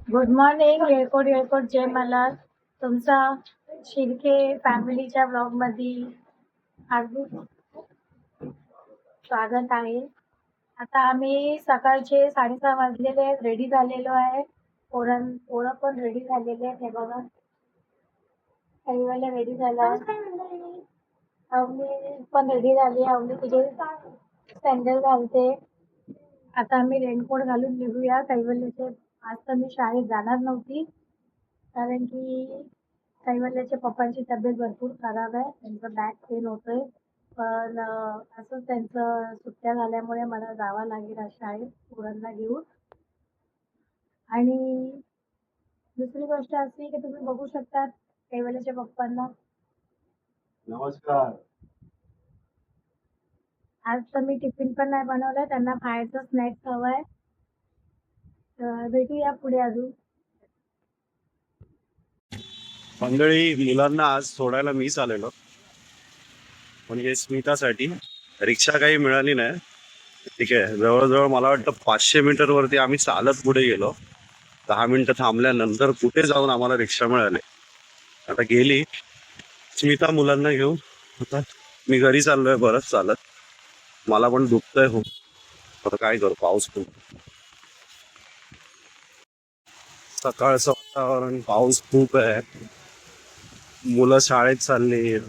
Good morning. येळकोट येळकोट जय मल्हार. तुमचा शिर्के फॅमिलीच्या ब्लॉगमध्ये हार्दिक स्वागत आहे. आता आम्ही सकाळचे 6:30 वाजलेले आहेत, रेडी झालेलो आहे. पोरं पण रेडी झालेले आहेत. हे बघा, काही वेळेला रेडी झाला. अवनी पण रेडी झाली. अवनी तिचे सँडल घालते. आता आम्ही रेनकोट घालून निघूया. काही वेळेला आज तर मी शाळेत जाणार नव्हती, कारण की कैवल्याच्या पप्पांची तब्येत भरपूर खराब आहे. त्यांचं बॅक पेन होतोय. पण असंच त्यांचं सुट्ट्या झाल्यामुळे मला जावं लागेल आज शाळेत पोरांना घेऊन. आणि दुसरी गोष्ट अशी की तुम्ही बघू शकतात कैवल्याच्या पप्पांना. नमस्कार. आज तर मी टिफिन पण नाही बनवलाय, त्यांना बाहेरचं स्नॅक्स हवंय. तर भेटूया पुढे अजून. मंडळी, मुलांना आज सोडायला मीच आलेलो, म्हणजे स्मितासाठी. रिक्षा काही मिळाली नाही. ठीक आहे, जवळजवळ मला वाटतं 500 मीटर वरती आम्ही चालत पुढे गेलो. 10 मिनिटं थांबल्यानंतर कुठे जाऊन आम्हाला रिक्षा मिळाली. आता गेली स्मिता मुलांना घेऊन. आता मी घरी चाललोय बरंच चालत. मला पण दुखतंय हो. आता काय करू, पाऊस खूप, सकाळचं वातावरण, पाऊस खूप आहे. मुलं शाळेत चालली.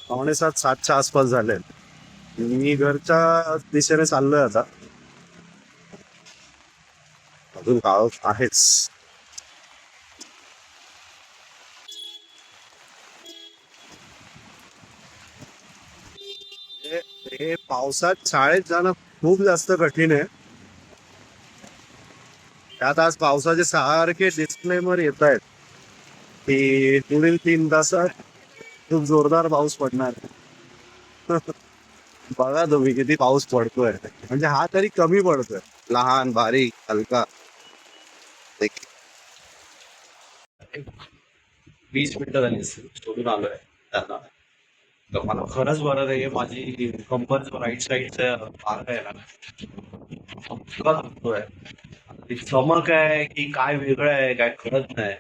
6:45 7च्या आसपास झाले. मी घरच्या दिशेने चाललोय आता. अजून काळ आहेच. हे पावसात शाळेत जाणं खूप जास्त कठीण आहे. त्यात आज पावसाचे सारखे डिस्क्लेमर येत आहेत की पुढील 3 तासात खूप जोरदार पाऊस पडणार. बघा तुम्ही किती पाऊस पडतोय. म्हणजे हा तरी कमी पडतोय, लहान बारीक हलका. 20 मिनिटं झाली सोडून आलोय त्यांना. तर मला खरंच बरं नाही, माझी कंपरचं राईट साईडचा भाग आहे ना, इतका दुखतोय. ती चमक आहे की काय वेगळं आहे काय कळत नाही.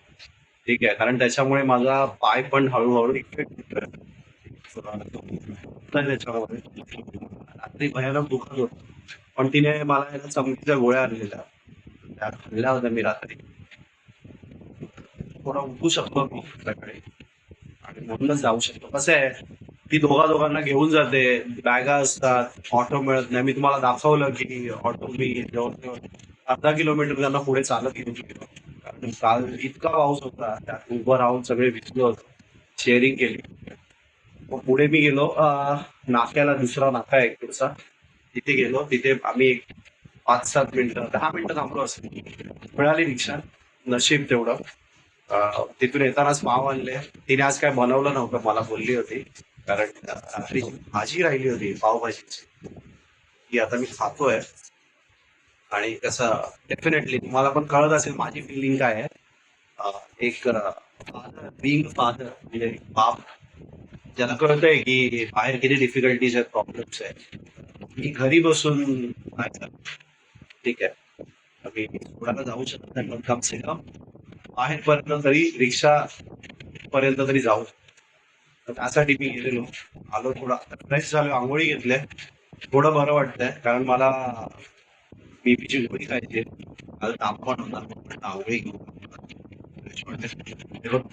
ठीक आहे, कारण त्याच्यामुळे माझा पाय पण हळूहळू इफेक्ट त्याच्यामुळे रात्री भयानक दुखत होत. पण तिने मला याला चमकीच्या गोळ्या आणलेल्या, त्या खाल्ल्या होत्या मी रात्री. थोडा उठू शकतो मी सकाळी आणि म्हणूनच जाऊ शकतो. कसं आहे, ती दोघांना घेऊन जाते, बॅगा असतात, ऑटो मिळत नाही. मी तुम्हाला दाखवलं की ऑटो मी जवळ अर्धा किलोमीटर त्यांना पुढे चालत घेऊन गेलो, कारण काल इतका पाऊस होता. त्यात उभं राहून सगळे भिजलो होतो. शेअरिंग केली. मग पुढे मी गेलो नाक्याला, दुसरा नाका आहे पुढचा. तिथे गेलो. तिथे आम्ही 5-7 मिनिटं 10 मिनिटं थांबलो असेल. मिळाली रिक्षा, नशीब तेवढं. तिथून येतानाच पाव आणले. तिने आज काय बनवलं नव्हतं, मला बोलली होती, कारण रात्रीची भाजी राहिली होती पावभाजीची, ती आता मी खातोय. आणि कसं, डेफिनेटली तुम्हाला पण कळत असेल माझी फिलिंग काय आहे. एक फादर, बिंग फादर, म्हणजे बाप, ज्याला कळतंय की बाहेर किती डिफिकल्टीज आहेत, प्रॉब्लेम्स आहेत. मी घरी बसून नाही करत. ठीक आहे, आम्ही पुढाला जाऊ शकत नाही, पण कम से कम बाहेरपर्यंत तरी, रिक्षा पर्यंत तरी जाऊ. तर त्यासाठी मी गेलेलो. आलो, थोडा फ्रेश झालो, आंघोळी घेतल्या, थोडं बरं वाटतंय. कारण मला बीपीची गोळी खायची, मला ताप पण होता. आंघोळी घेऊ,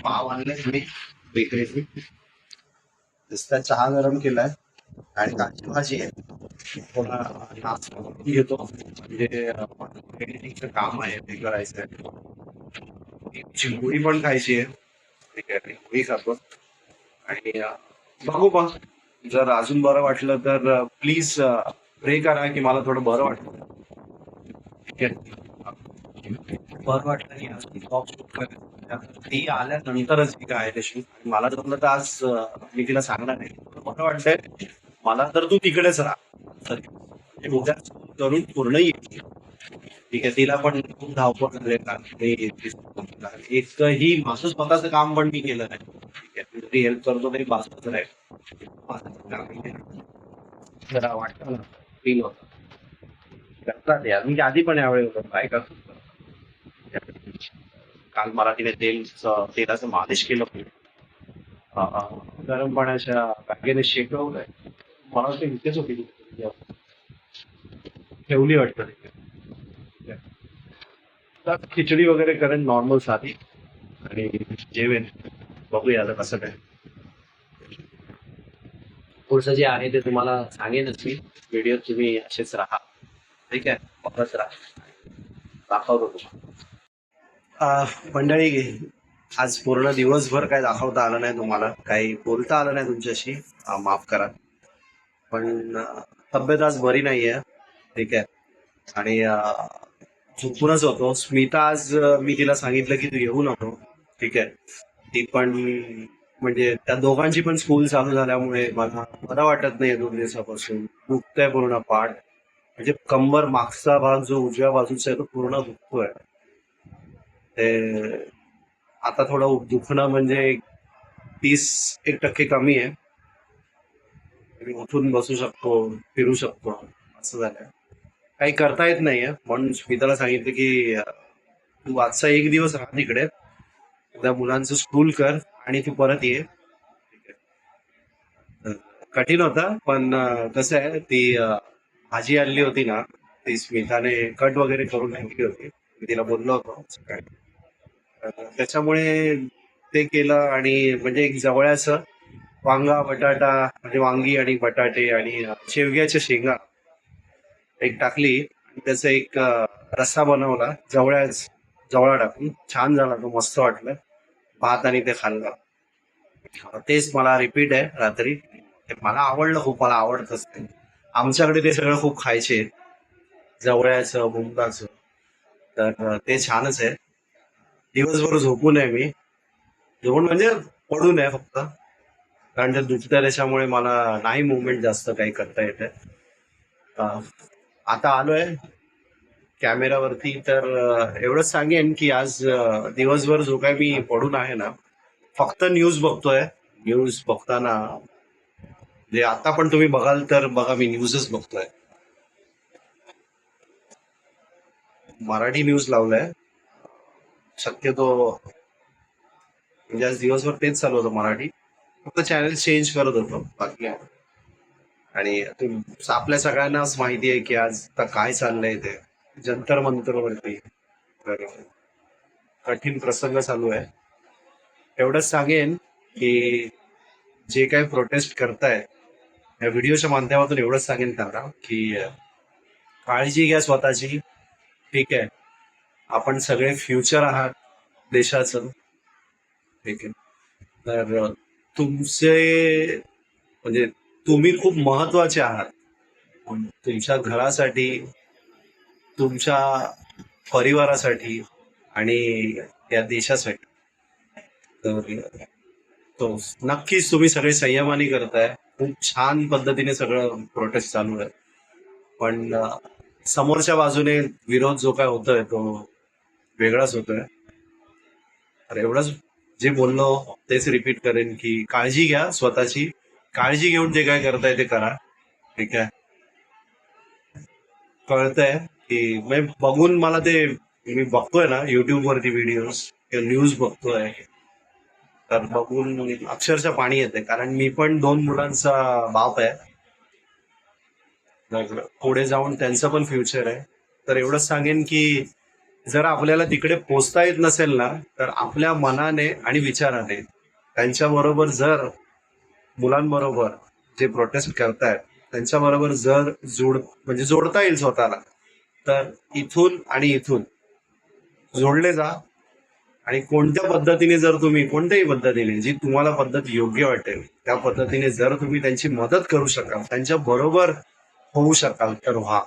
पाव आणले मी बेकरीतून. नुसता चहा गरम केलाय आणि काची भाजी आहे. थोडा नाश्ता करून घेतो, म्हणजे एडिटिंगचं काम आहे ते करायचं आहे. चिंगुडी पण खायची आहे. ठीक आहे, पोळी खातो. आणि बघू मग, जर अजून बरं वाटलं तर प्लीज प्रे करा की मला थोडं बरं वाटलं. ठीक आहे, बरं वाटलं की अजून जॉब सुरू करायचं. ती आल्यानंतरच मी काय तशी मला जमलं तर आज मी तिला सांगणार नाही, बरं वाटतंय मला तर तू तिकडेच राहा. तर उद्या करून पूर्ण येईल. ठीक आहे, तिला पण खूप धावपळ झाली का एकही माझं स्वतःचं काम पण मी केलं नाही. ठीक आहे, तरी हेल्प करतो तरी बाजूच राहील. जरा वाटतं ना, फील होतं. करतात यार, म्हणजे आधी पण यावेळी होतं काय करतो. काल मला तिने तेलाचं मालिश केलं खूप. गरम पाण्याच्या बॅगेने शेकवलंय. मला वाटतं इथेच होती ती. ठेवली वाटतं तिथे. तर खिचडी वगैरे करेन नॉर्मल साधी आणि जेवेन. बघूया आता कसं काय. पुढचं जे आहे ते तुम्हाला सांगेनच मी. व्हिडिओ तुम्ही असेच राहा. ठीक आहे, बघत राहा. दाखवतो तुम्हाला. मंडळी, आज पूर्ण दिवसभर काय दाखवता आलं नाही तुम्हाला, काही बोलता आलं नाही तुमच्याशी. माफ करा, पण तब्येत आज बरी नाहीये. ठीक आहे, आणि झोपूनच होतो. स्मिता आज मी तिला सांगितलं की तू येऊ नको. ठीक आहे, ती पण म्हणजे त्या दोघांची पण स्कूल चालू झाल्यामुळे मला बरं वाटत नाही 2 दिवसापासून. दुखतंय पूर्ण पाठ, म्हणजे कंबर मागचा भाग जो उजव्या बाजूचा आहे तो पूर्ण दुखतोय. ते आता थोडं दुखणं म्हणजे 30% कमी आहे. मी उठून बसू शकतो, फिरू शकतो, असं झालंय. काही करता येत नाहीये, म्हणून स्मिताला सांगितलं की तू आजचा एक दिवस राहा तिकडे, त्या मुलांचं स्कूल कर आणि तू परत ये. कठीण होता, पण कसं आहे, ती भाजी आणली होती ना, ती स्मिताने कट वगैरे करून ठेवली होती. मी तिला बोललो होतो सकाळी. त्याच्यामुळे ते केलं, आणि म्हणजे एक जवळचं वांगा बटाटा, म्हणजे वांगी आणि बटाटे आणि शेवग्याच्या शेंगा एक टाकली, आणि त्याचा एक रस्सा बनवला जवळा टाकून. छान झाला तो, मस्त वाटलं. भात आणि ते खाल्लं. तेच मला रिपीट आहे रात्री. ते मला आवडलं खूप, मला आवडतंच ते. आमच्याकडे ते सगळं खूप खायचे, जवळ्याचं, मुंगाचं. तर ते छानच आहे. दिवसभर झोपू नये मी. झोपून म्हणजे पडू नये फक्त, कारण ते दुखतं त्याच्यामुळे मला नाही मुवमेंट जास्त काही करता येते. आता आलोय कॅमेरावरती, तर एवढंच सांगेन की आज दिवसभर जो काय मी पडून आहे ना, फक्त न्यूज बघतोय. न्यूज बघताना जे आता पण तुम्ही बघाल तर बघा, मी न्यूजच बघतोय. मराठी न्यूज लावलाय शक्यतो, म्हणजे आज दिवसभर तेच चालू होतं मराठी. फक्त चॅनल चेंज करत होतो, बाकी काय. आणि आपल्या सगळ्यांनाच माहिती आहे की आज आता काय चाललंय ते जंतर मंतरवरती. तर कठीण प्रसंग चालू आहे. एवढंच सांगेन की जे काही प्रोटेस्ट करताय या व्हिडिओच्या माध्यमातून, एवढंच सांगेन त्यांना की काळजी घ्या स्वतःची. ठीक आहे, आपण सगळे फ्युचर आहात देशाचं. ठीक आहे, तर तुमचे म्हणजे तुम्ही खूप महत्वाचे आहात, तुमच्या घरासाठी, तुमच्या परिवारासाठी आणि या देशासाठी. तर तो नक्कीच तुम्ही सगळे संयमाने करताय. खूप छान पद्धतीने सगळं प्रोटेस्ट चालू आहे, पण समोरच्या बाजूने विरोध जो काय होतोय तो वेगळाच होतोय. तर एवढंच जे बोललो तेच रिपीट करेन की काळजी घ्या स्वतःची. काळजी घेऊन जे काय करताय ते करा. ठीक आहे, कळतंय की बघून मला ते, मी बघतोय ना युट्यूब वरती व्हिडिओज किंवा न्यूज बघतोय, तर बघून अक्षरशः पाणी येते. कारण मी पण 2 मुलांचा बाप आहे. तर पुढे जाऊन त्यांचं पण फ्युचर आहे. तर एवढंच सांगेन की जर आपल्याला तिकडे पोचता येत नसेल ना, तर आपल्या मनाने आणि विचाराने त्यांच्याबरोबर, जर मुलांबरोबर जे प्रोटेस्ट करतायत त्यांच्याबरोबर जर म्हणजे जोडता येईल स्वतःला, तर इथून आणि इथून जोडले जा. आणि कोणत्या पद्धतीने, जर तुम्ही कोणत्याही पद्धतीने जी तुम्हाला पद्धत योग्य वाटेल त्या पद्धतीने जर तुम्ही त्यांची मदत करू शकाल, त्यांच्या बरोबर होऊ शकाल, तर व्हा.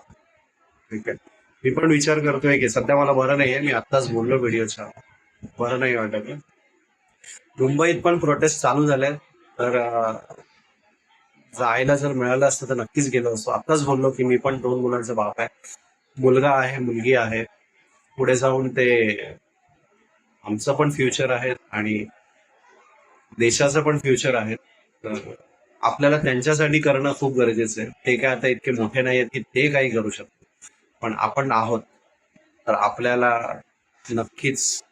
ठीक आहे, मी पण विचार करतोय की सध्या मला बरं नाहीये. मी आत्ताच बोललो व्हिडिओच्या, बरं नाही वाटत. मुंबईत पण प्रोटेस्ट चालू झाले, तर जायला जर मिळालं असतं तर नक्कीच गेलो असतो. आत्ताच बोललो की मी पण 2 मुलांचा बाप आहे. मुलगा आहे, मुलगी आहे. पुढे जाऊन ते आमचं पण फ्युचर आहे आणि देशाचं पण फ्युचर आहे. तर आपल्याला त्यांच्यासाठी करणं खूप गरजेचं आहे. ते काय आता इतके मोठे नाही आहेत की ते काही करू शकतात, पण आपण आहोत. तर आपल्याला नक्कीच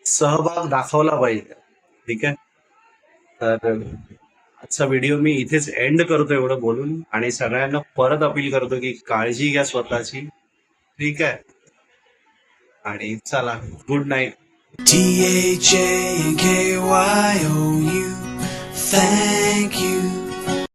सहभाग दाखवला पाहिजे. ठीक आहे. तर आजचा व्हिडिओ मी इथेच एंड करतो एवढं बोलून, आणि सगळ्यांना परत अपील करतो की काळजी घ्या स्वतःची. ठीक आहे. आणि चला, good night. THANKYOU, thank you.